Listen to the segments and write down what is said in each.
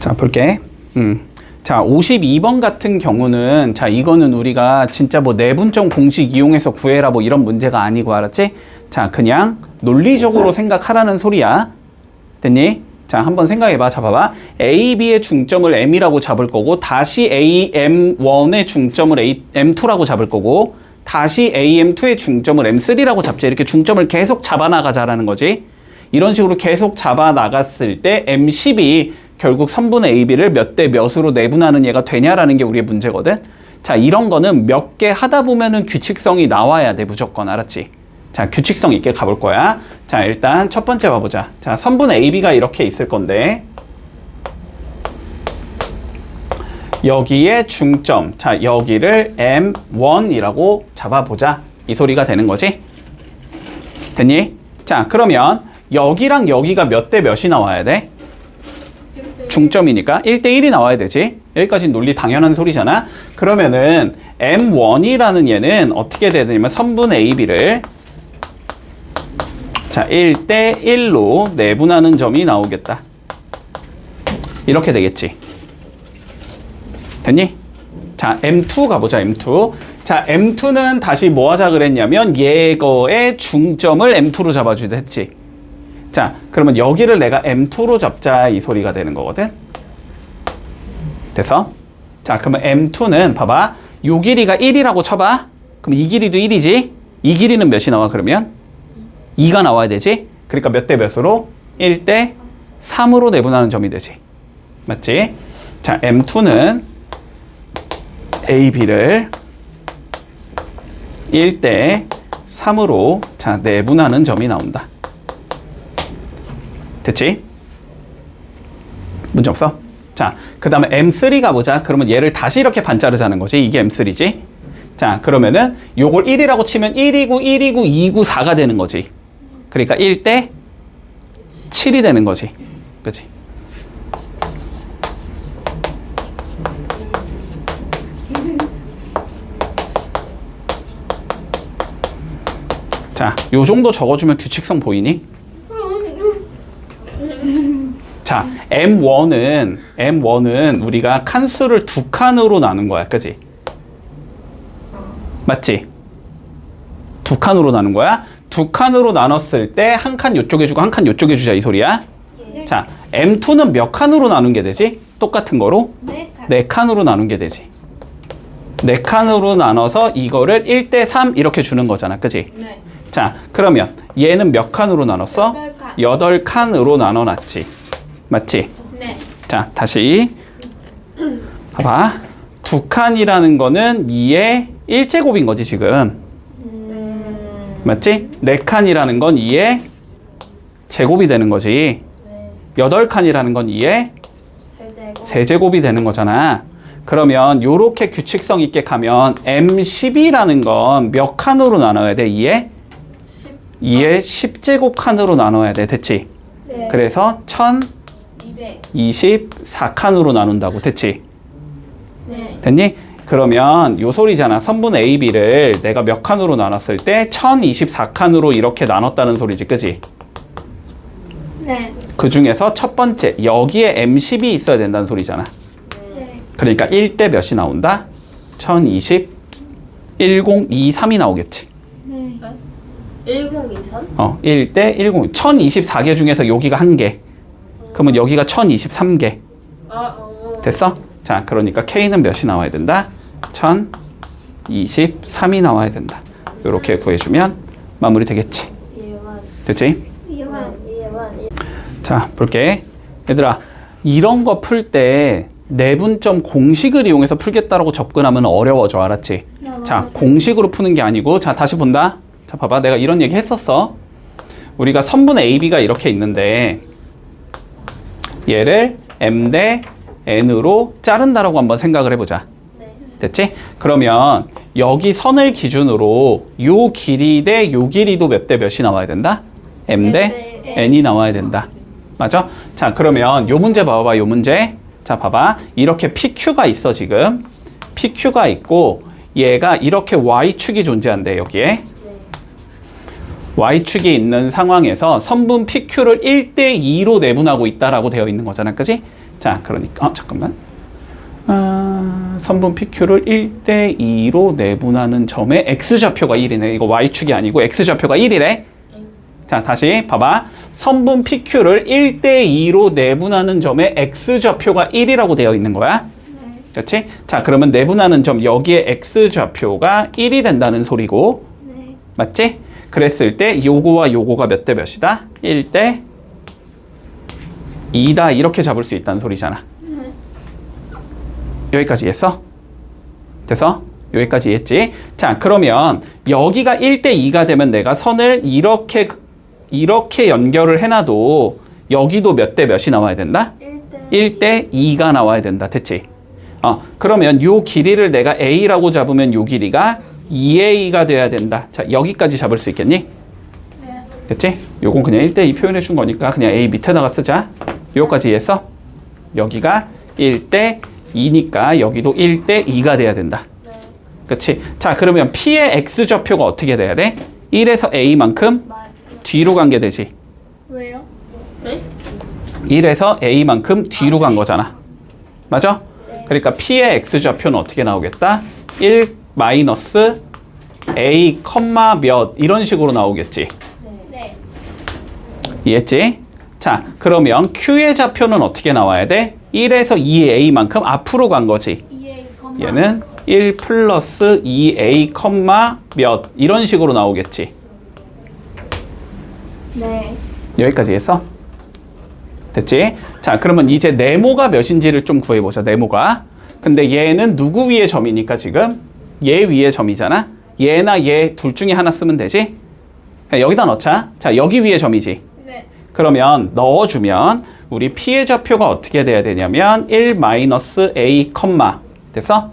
자, 볼게. 자, 52번 같은 경우는, 자, 이거는 우리가 진짜 뭐 내분점 공식 이용해서 구해라 뭐 이런 문제가 아니고, 알았지? 자, 그냥 논리적으로 생각하라는 소리야. 됐니? 자, 한번 생각해봐. 자, 봐봐. A, B의 중점을 M이라고 잡을 거고, 다시 A, M1의 중점을 M2라고 잡을 거고, 다시 A, M2의 중점을 M3라고 잡자. 이렇게 중점을 계속 잡아나가자라는 거지. 이런 식으로 계속 잡아나갔을 때 M10이 결국 선분 AB를 몇 대 몇으로 내분하는 얘가 되냐라는 게 우리의 문제거든. 자, 이런 거는 몇 개 하다 보면은 규칙성이 나와야 돼, 무조건. 알았지? 자, 규칙성 있게 가볼 거야. 자, 일단 첫 번째 봐보자. 자, 선분 AB가 이렇게 있을 건데, 여기에 중점, 자, 여기를 M1이라고 잡아보자. 이 소리가 되는 거지? 됐니? 자, 그러면 여기랑 여기가 몇 대 몇이 나와야 돼? 중점이니까 1대1이 나와야 되지. 여기까지는 논리 당연한 소리잖아. 그러면은 M1이라는 얘는 어떻게 돼야 되냐면 선분 AB를 자, 1대1로 내분하는 점이 나오겠다. 이렇게 되겠지. 됐니? 자, M2 가보자, M2. 자, M2는 다시 뭐 하자 그랬냐면 얘거의 중점을 M2로 잡아주자 했지. 자, 그러면 여기를 내가 M2로 잡자 이 소리가 되는 거거든. 됐어? 자, 그러면 M2는 봐봐. 요 길이가 1이라고 쳐봐. 그럼 이 길이도 1이지? 이 길이는 몇이 나와 그러면? 2가 나와야 되지? 그러니까 몇 대 몇으로? 1대 3으로 내분하는 점이 되지. 맞지? 자, M2는 AB를 1대 3으로 자, 내분하는 점이 나온다. 됐지? 문제 없어? 자, 그 다음에 M3 가보자. 그러면 얘를 다시 이렇게 반자르자는 거지. 이게 M3지? 자, 그러면은 요걸 1이라고 치면 1이고 1이고 2고 4가 되는 거지. 그러니까 1대 7이 되는 거지. 그치? 자, 요 정도 적어주면 규칙성 보이니? 자, M1은 우리가 칸수를 두 칸으로 나눈 거야. 그치? 맞지? 두 칸으로 나눈 거야. 두 칸으로 나눴을 때 한 칸 요쪽에 주고 한 칸 요쪽에 주자 이 소리야. 네. 자, M2는 몇 칸으로 나눈 게 되지? 똑같은 거로? 네 칸으로 나눈 게 되지. 네 칸으로 나눠서 이거를 1대 3 이렇게 주는 거잖아. 그치? 네. 자, 그러면 얘는 몇 칸으로 나눴어? 8칸으로 나눠놨지. 맞지? 네. 자, 다시 봐봐. 두 칸이라는 거는 2의 1제곱인 거지 지금. 맞지? 4칸이라는 건 2의 제곱이 되는 거지. 8칸이라는 건 2의 세제곱이 되는 거잖아. 그러면 요렇게 규칙성 있게 가면 M10이라는 건 몇 칸으로 나눠야 돼? 2의 10제곱 칸으로 나눠야 돼. 됐지? 네. 그래서 1224칸으로 나눈다고. 됐지? 네. 됐니? 그러면 요 소리잖아. 선분 AB를 내가 몇 칸으로 나눴을 때 1024칸으로 이렇게 나눴다는 소리지. 그지? 네. 그 중에서 첫 번째 여기에 M10이 있어야 된다는 소리잖아. 네. 그러니까 1대 몇이 나온다? 1020 1023이 나오겠지. 네. 1023? 1대 10 1024개 중에서 여기가 1개. 그러면 여기가 1023개. 됐어? 자, 그러니까 K는 몇이 나와야 된다? 1023이 나와야 된다. 이렇게 구해주면 마무리 되겠지. 됐지? 자, 볼게. 얘들아, 이런 거 풀 때 내분점 공식을 이용해서 풀겠다라고 접근하면 어려워져. 알았지? 자, 공식으로 푸는 게 아니고, 자, 다시 본다. 자, 봐봐. 내가 이런 얘기 했었어. 우리가 선분 AB가 이렇게 있는데 얘를 M 대 N으로 자른다라고 한번 생각을 해보자. 네. 됐지? 그러면 여기 선을 기준으로 요 길이 대 요 길이도 몇 대 몇이 나와야 된다? M 대 N이 나와야 된다. 맞아? 자, 그러면 요 문제 봐봐. 요 문제. 자, 봐봐. 이렇게 PQ가 있어 지금. PQ가 있고 얘가 이렇게 Y축이 존재한대 여기에. Y축이 있는 상황에서 선분 PQ를 1대2로 내분하고 있다라고 되어 있는 거잖아. 그지? 자, 그러니까 잠깐만. 선분 PQ를 1대2로 내분하는 점의 X좌표가 1이네. 이거 Y축이 아니고 X좌표가 1이래. 자, 다시 봐봐. 선분 PQ를 1대2로 내분하는 점의 X좌표가 1이라고 되어 있는 거야. 그렇지? 자, 그러면 내분하는 점 여기에 X좌표가 1이 된다는 소리고. 네. 맞지? 그랬을 때 요거와 요거가 몇 대 몇이다? 1대 2다 이렇게 잡을 수 있다는 소리잖아. 네. 여기까지 했어? 됐어? 여기까지 했지? 자, 그러면 여기가 1대 2가 되면 내가 선을 이렇게 연결을 해놔도 여기도 몇 대 몇이 나와야 된다? 1대 2가 나와야 된다. 됐지? 그러면 요 길이를 내가 A라고 잡으면 요 길이가 2A가 돼야 된다. 자, 여기까지 잡을 수 있겠니? 네. 됐지? 요건 그냥 1대2 표현해 준 거니까 그냥 A 밑에다가 쓰자. 요거까지 이해했어? 여기가 1대 2니까 여기도 1대 2가 돼야 된다. 네. 그치? 자, 그러면 P의 X좌표가 어떻게 돼야 돼? 1에서 A만큼 뒤로 간 게 되지. 왜요? 네? 1에서 A만큼 뒤로 간 거잖아. 맞아? 네. 그러니까 P의 X좌표는 어떻게 나오겠다? 1 마이너스 A, 몇 이런 식으로 나오겠지. 네. 이해했지? 자, 그러면 Q의 좌표는 어떻게 나와야 돼? 1에서 2A만큼 앞으로 간 거지. 2A, 얘는 1 플러스 2A, 몇 이런 식으로 나오겠지. 네. 여기까지 했어? 됐지? 자, 그러면 이제 네모가 몇인지를 좀 구해보자. 네모가. 근데 얘는 누구 위의 점이니까 지금? 얘 위의 점이잖아. 얘나 얘 둘 중에 하나 쓰면 되지? 여기다 넣자. 자, 여기 위의 점이지. 네. 그러면 넣어주면 우리 P의 좌표가 어떻게 돼야 되냐면 1 마이너스 A, 됐어?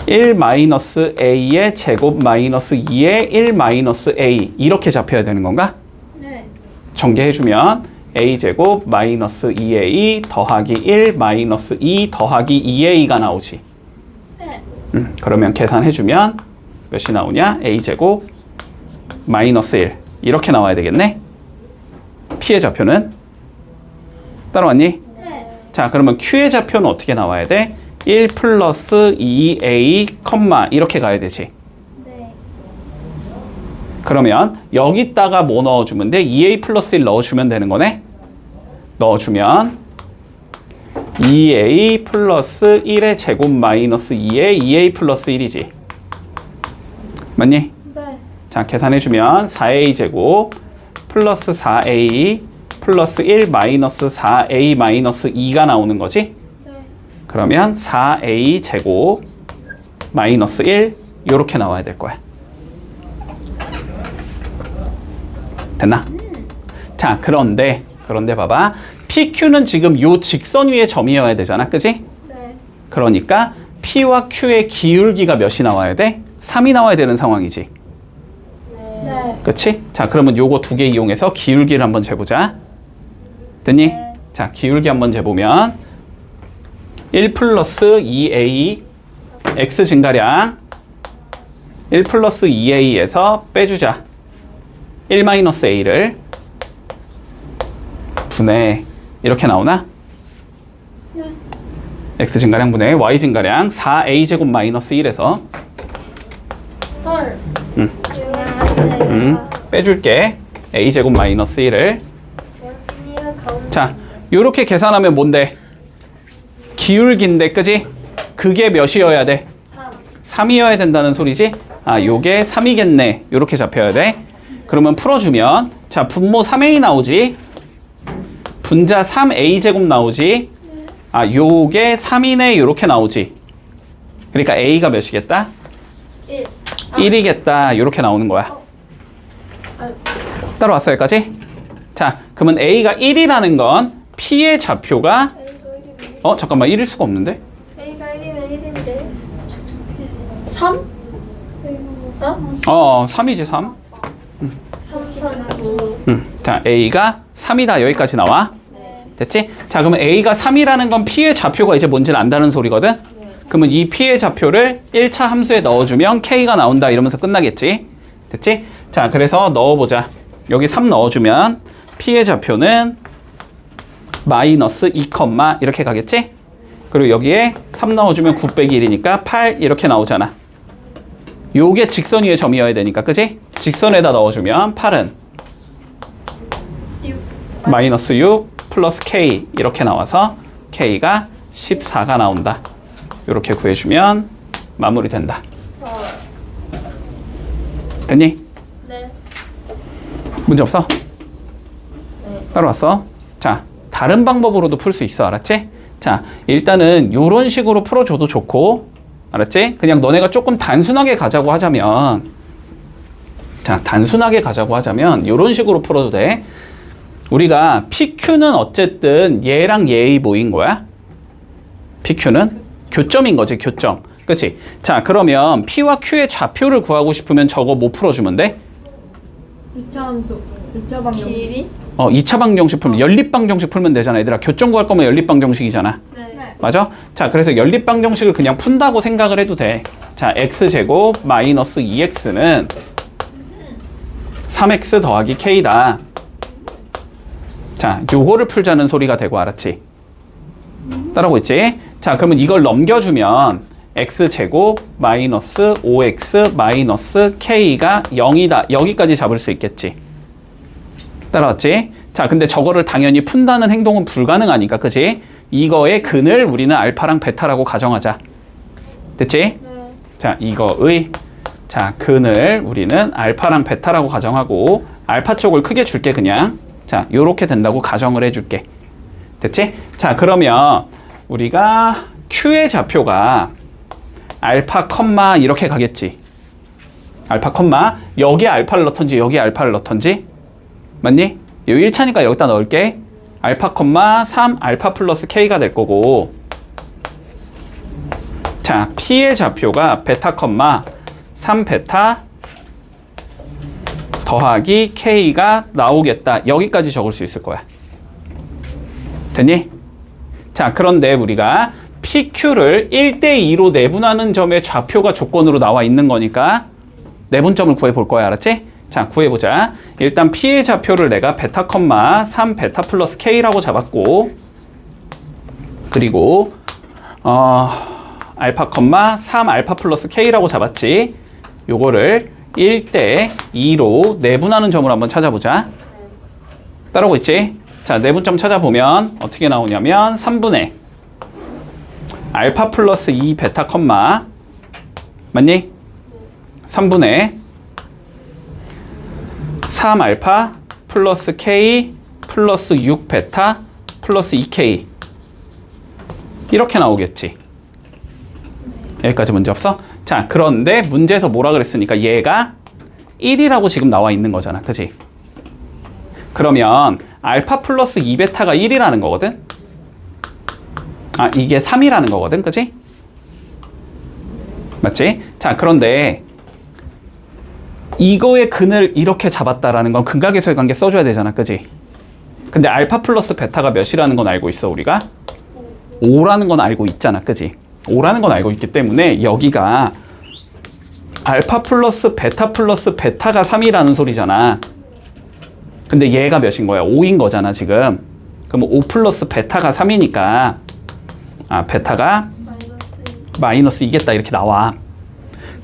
1 마이너스 A의 제곱 마이너스 2의 1 마이너스 A 이렇게 잡혀야 되는 건가? 네. 전개해주면 A제곱 마이너스 2A 더하기 1 마이너스 2 더하기 2A가 나오지. 네. 그러면 계산해주면 몇이 나오냐? A제곱 마이너스 1 이렇게 나와야 되겠네. P의 좌표는 따라왔니? 네. 자, 그러면 Q의 좌표는 어떻게 나와야 돼? 1 플러스 2A, 이렇게 가야 되지. 네. 그러면 여기다가 뭐 넣어주면 돼? 2A 플러스 1 넣어주면 되는 거네? 넣어주면 2A 플러스 1의 제곱 마이너스 2의 2A 플러스 1이지. 맞니? 네. 자, 계산해주면 4A 제곱 플러스 4A 플러스 1 마이너스 4A 마이너스 2가 나오는 거지? 네. 그러면 4A 제곱 마이너스 1 이렇게 나와야 될 거야. 됐나? 자, 그런데 봐봐. PQ는 지금 요 직선 위에 점이어야 되잖아. 그지? 네. 그러니까 P와 Q의 기울기가 몇이 나와야 돼? 3이 나와야 되는 상황이지. 네. 그치? 자, 그러면 요거 두 개 이용해서 기울기를 한번 재보자. 됐니? 네. 자, 기울기 한번 재보면 1 플러스 2A X 증가량 1 플러스 2A에서 빼주자. 1 마이너스 A를 분해 이렇게 나오나? 네. X 증가량 분해 Y 증가량 4A 제곱 마이너스 1에서 헐. 응. 안녕하세요. 빼줄게. A 제곱 마이너스 1을 원이야 가운데. 자, 요렇게 계산하면 뭔데? 기울기인데, 그지? 그게 몇이어야 돼? 3. 3이어야 된다는 소리지? 아, 요게 3이겠네. 요렇게 잡혀야 돼. 그러면 풀어주면 자, 분모 3A 나오지? 분자 3A 제곱 나오지? 아, 요게 3이네. 요렇게 나오지? 그러니까 A가 몇이겠다? 1. 1이겠다. 요렇게 나오는 거야. 따라왔어, 여기까지? 자, 그러면 A가 1이라는 건 P의 좌표가 잠깐만, 1일 수가 없는데? A가 1이면 1인데 3? 3이지, 3. 3, 3, 9. 자, A가 3이다. 여기까지 나와. 네. 됐지? 자, 그러면 A가 3이라는 건 P의 좌표가 이제 뭔지를 안다는 소리거든? 그러면 이 P의 좌표를 1차 함수에 넣어주면 K가 나온다. 이러면서 끝나겠지? 됐지? 자, 그래서 넣어보자. 여기 3 넣어주면 P의 좌표는 마이너스 2, 이렇게 가겠지? 그리고 여기에 3 넣어주면 9 빼기 1이니까 8 이렇게 나오잖아. 요게 직선 위의 점이어야 되니까, 그지? 직선에다 넣어주면 8은 마이너스 6 플러스 K 이렇게 나와서 K가 14가 나온다. 이렇게 구해주면 마무리된다. 됐니? 네. 문제 없어? 네. 따라왔어? 자, 다른 방법으로도 풀 수 있어. 알았지? 자, 일단은 요런 식으로 풀어줘도 좋고, 알았지? 그냥 너네가 조금 단순하게 가자고 하자면, 자, 단순하게 가자고 하자면 요런 식으로 풀어도 돼. 우리가 PQ는 어쨌든 얘랑 얘의 뭐인 거야? PQ는 교점인 거지, 교점. 그치? 자, 그러면 P와 Q의 좌표를 구하고 싶으면 저거 뭐 풀어주면 돼? 2차 방정. 길이? 2차 방정식 풀면, 연립방정식 풀면 되잖아. 얘들아, 교점 구할 거면 연립방정식이잖아. 네. 맞아? 자, 그래서 연립방정식을 그냥 푼다고 생각을 해도 돼. 자, x제곱 마이너스 2x는 3x 더하기 k다. 자, 요거를 풀자는 소리가 되고, 알았지? 따라오고 있지? 자, 그러면 이걸 넘겨주면 x제곱 마이너스 5x 마이너스 k가 0이다. 여기까지 잡을 수 있겠지? 따라왔지? 자, 근데 저거를 당연히 푼다는 행동은 불가능하니까, 그치? 이거의 근을 우리는 알파랑 베타라고 가정하자. 됐지? 네. 자, 이거의 자, 근을 우리는 알파랑 베타라고 가정하고, 알파 쪽을 크게 줄게, 그냥. 자, 요렇게 된다고 가정을 해줄게. 됐지? 자, 그러면 우리가 Q의 좌표가 알파 컴마 이렇게 가겠지. 알파 컴마 여기에 알파를 넣던지 여기에 알파를 넣던지, 맞니? 요 1차니까 여기다 넣을게. 알파 컴마 3 알파 플러스 K가 될 거고, 자, P의 좌표가 베타 컴마 3 베타 더하기 K가 나오겠다. 여기까지 적을 수 있을 거야. 됐니? 자, 그런데 우리가 PQ를 1대2로 내분하는 점의 좌표가 조건으로 나와 있는 거니까 내분점을 구해볼 거야. 알았지? 자, 구해보자. 일단 P의 좌표를 내가 베타 컴마 3 베타 플러스 K라고 잡았고, 그리고 알파 컴마 3 알파 플러스 K라고 잡았지. 요거를 1대2로 내분하는 점을 한번 찾아보자. 따라오고 있지? 자, 내분점 찾아보면 어떻게 나오냐면 3분의 알파 플러스 2 베타 컴마, 맞니? 3분의 3 알파 플러스 K 플러스 6 베타 플러스 2K 이렇게 나오겠지. 여기까지 문제 없어? 자, 그런데 문제에서 뭐라 그랬으니까 얘가 1이라고 지금 나와 있는 거잖아. 그치? 그러면 알파 플러스 2베타가 1이라는 거거든? 아, 이게 3이라는 거거든. 그치? 맞지? 자, 그런데 이거의 근을 이렇게 잡았다라는 건 근각에서의 관계 써줘야 되잖아. 그치? 근데 알파 플러스 베타가 몇이라는 건 알고 있어, 우리가? 5라는 건 알고 있잖아. 그치? 5라는 건 알고 있기 때문에 여기가 알파 플러스 베타가 3이라는 소리잖아. 근데 얘가 몇인 거야? 5인 거잖아, 지금. 그럼 5 플러스 베타가 3이니까 베타가 마이너스 2겠다 이렇게 나와.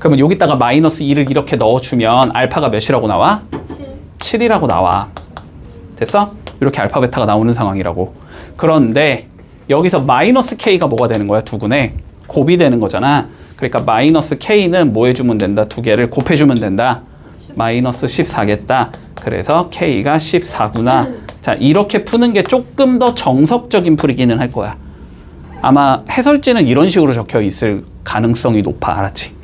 그러면 여기다가 마이너스 2를 이렇게 넣어주면 알파가 몇이라고 나와? 7이라고 나와. 됐어? 이렇게 알파 베타가 나오는 상황이라고. 그런데 여기서 마이너스 K가 뭐가 되는 거야? 두근에 곱이 되는 거잖아. 그러니까 마이너스 K는 뭐 해주면 된다? 두 개를 곱해주면 된다. 마이너스 14겠다. 그래서 K가 14구나. 자, 이렇게 푸는 게 조금 더 정석적인 풀이기는 할 거야. 아마 해설지는 이런 식으로 적혀 있을 가능성이 높아. 알았지?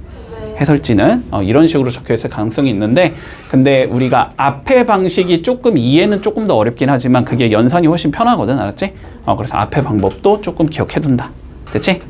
해설지는 이런 식으로 적혀 있을 가능성이 있는데, 근데 우리가 앞에 방식이 조금 이해는 조금 더 어렵긴 하지만 그게 연산이 훨씬 편하거든. 알았지? 그래서 앞에 방법도 조금 기억해둔다. 됐지?